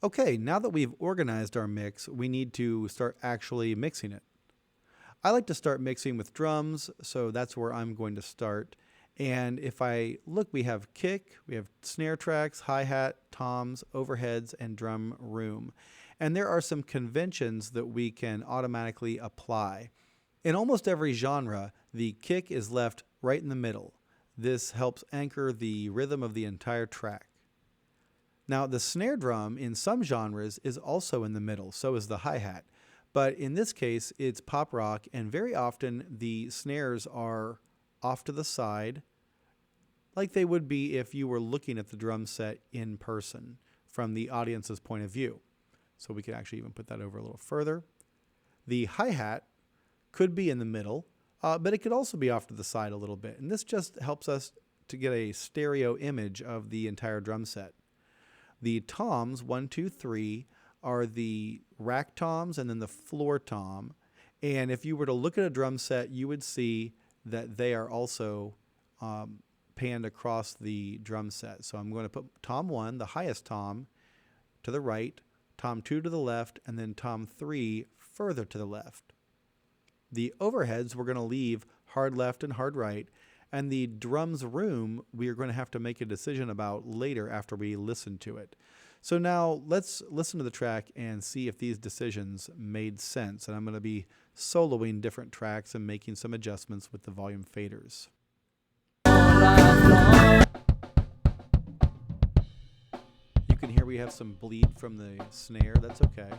Okay, now that we've organized our mix, we need to start actually mixing it. I like to start mixing with drums, so that's where I'm going to start. And if I look, we have kick, we have snare tracks, hi-hat, toms, overheads, and drum room. And there are some conventions that we can automatically apply. In almost every genre, the kick is left right in the middle. This helps anchor the rhythm of the entire track. Now, the snare drum in some genres is also in the middle, so is the hi-hat. But in this case, it's pop rock, and very often the snares are off to the side, like they would be if you were looking at the drum set in person from the audience's point of view. So we can actually even put that over a little further. The hi-hat could be in the middle, but it could also be off to the side a little bit. And this just helps us to get a stereo image of the entire drum set. The toms, 1, 2, 3, are the rack toms and then the floor tom. And if you were to look at a drum set, you would see that they are also panned across the drum set. So I'm going to put tom 1, the highest tom, to the right, tom 2 to the left, and then tom 3 further to the left. The overheads we're going to leave hard left and hard right, and the drums room we are going to have to make a decision about later after we listen to it. So now let's listen to the track and see if these decisions made sense. And I'm going to be soloing different tracks and making some adjustments with the volume faders. You can hear we have some bleed from the snare. That's okay.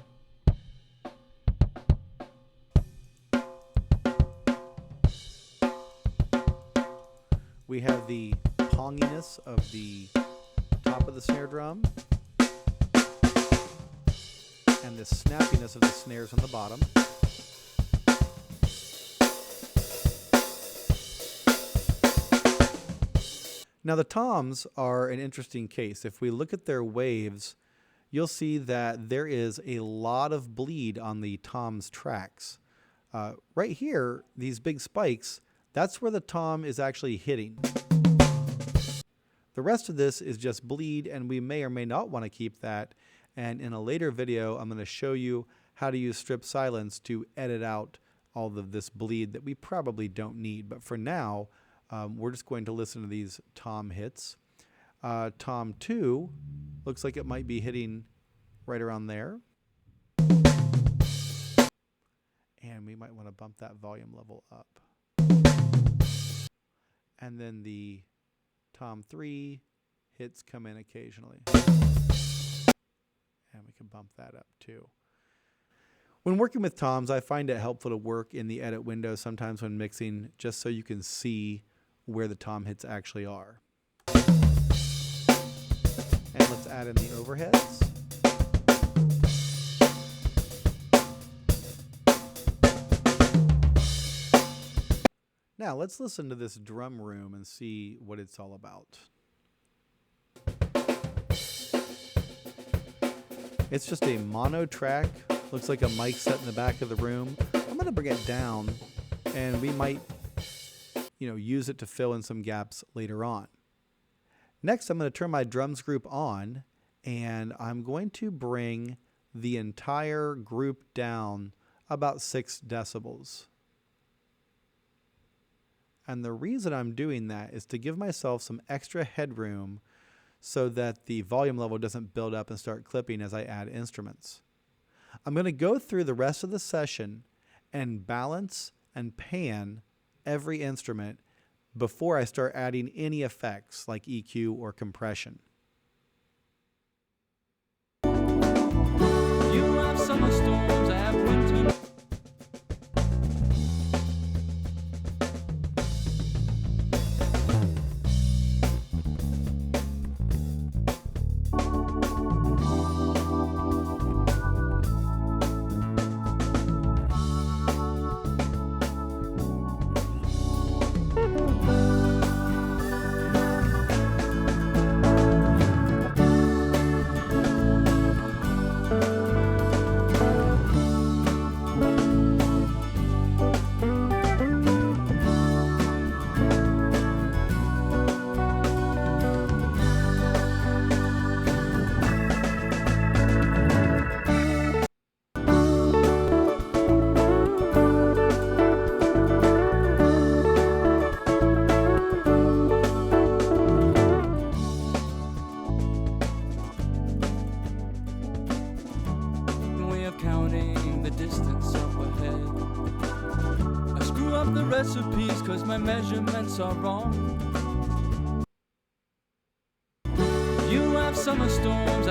We have the ponginess of the top of the snare drum and the snappiness of the snares on the bottom. Now the toms are an interesting case. If we look at their waves, you'll see that there is a lot of bleed on the toms tracks. Right here, these big spikes, that's where the tom is actually hitting. The rest of this is just bleed, and we may or may not want to keep that. And in a later video, I'm going to show you how to use strip silence to edit out all of this bleed that we probably don't need. But for now, we're just going to listen to these tom hits. Tom 2 looks like it might be hitting right around there. And we might want to bump that volume level up. And then the tom 3 hits come in occasionally. And we can bump that up too. When working with toms, I find it helpful to work in the edit window sometimes when mixing, just so you can see where the tom hits actually are. And let's add in the overheads. Now let's listen to this drum room and see what it's all about. It's just a mono track. Looks like a mic set in the back of the room. I'm going to bring it down, and we might, use it to fill in some gaps later on. Next, I'm going to turn my drums group on, and I'm going to bring the entire group down about 6 decibels. And the reason I'm doing that is to give myself some extra headroom so that the volume level doesn't build up and start clipping as I add instruments. I'm going to go through the rest of the session and balance and pan every instrument before I start adding any effects like EQ or compression. You have summer storms, I have winter. off the recipes 'cause my measurements are wrong. You have summer storms.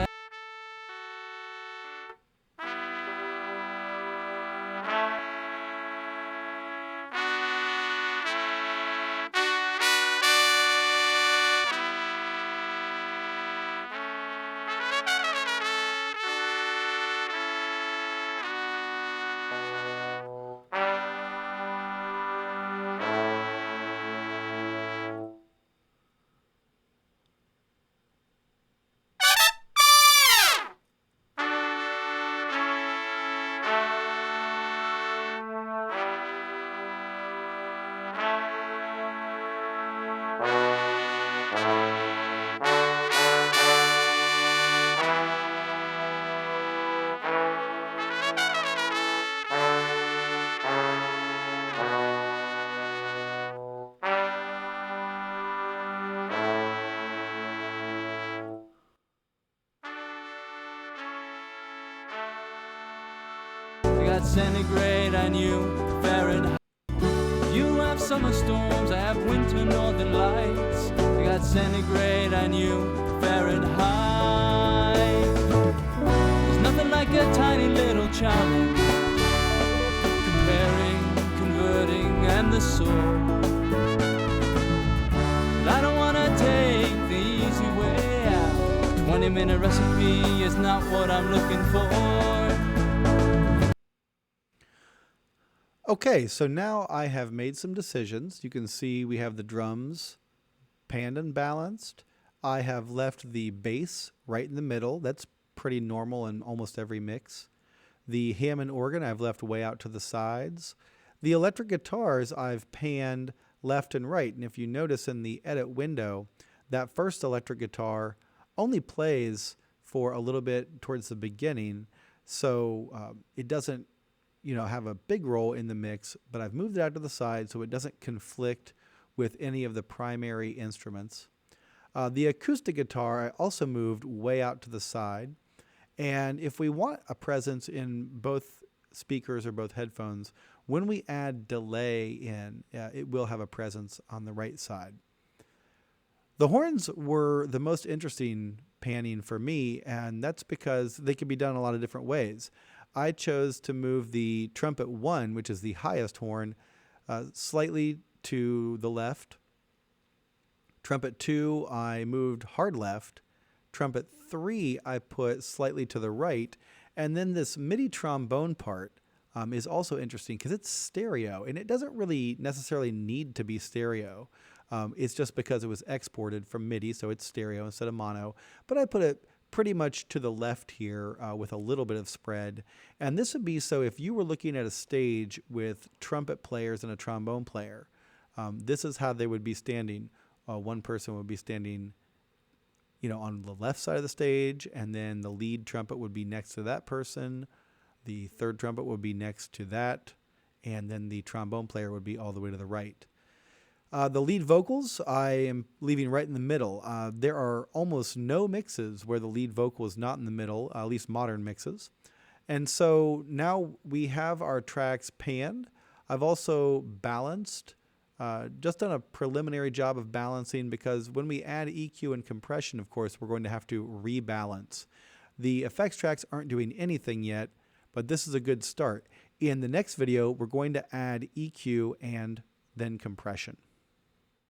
I got centigrade and you Fahrenheit. You have summer storms, I have winter northern lights. I got centigrade and you Fahrenheit. There's nothing like a tiny little challenge, comparing, converting, and the sort. But I don't wanna take the easy way out. 20-minute recipe is not what I'm looking for. Okay, so now I have made some decisions. You can see we have the drums panned and balanced. I have left the bass right in the middle. That's pretty normal in almost every mix. The Hammond organ I've left way out to the sides. The electric guitars I've panned left and right. And if you notice in the edit window, that first electric guitar only plays for a little bit towards the beginning. So it doesn't have a big role in the mix, but I've moved it out to the side so it doesn't conflict with any of the primary instruments. The acoustic guitar I also moved way out to the side. And if we want a presence in both speakers or both headphones, when we add delay in, it will have a presence on the right side. The horns were the most interesting panning for me, and that's because they can be done a lot of different ways. I chose to move the trumpet 1, which is the highest horn, slightly to the left. Trumpet 2, I moved hard left. Trumpet 3, I put slightly to the right. And then this MIDI trombone part is also interesting because it's stereo, and it doesn't really necessarily need to be stereo. It's just because it was exported from MIDI, so it's stereo instead of mono. But I put it pretty much to the left here with a little bit of spread. And this would be so if you were looking at a stage with trumpet players and a trombone player, this is how they would be standing. One person would be standing on the left side of the stage, and then the lead trumpet would be next to that person. The third trumpet would be next to that, and then the trombone player would be all the way to the right. The lead vocals, I am leaving right in the middle. There are almost no mixes where the lead vocal is not in the middle, at least modern mixes. And so now we have our tracks panned. I've also balanced, just done a preliminary job of balancing, because when we add EQ and compression, of course, we're going to have to rebalance. The effects tracks aren't doing anything yet, but this is a good start. In the next video, we're going to add EQ and then compression.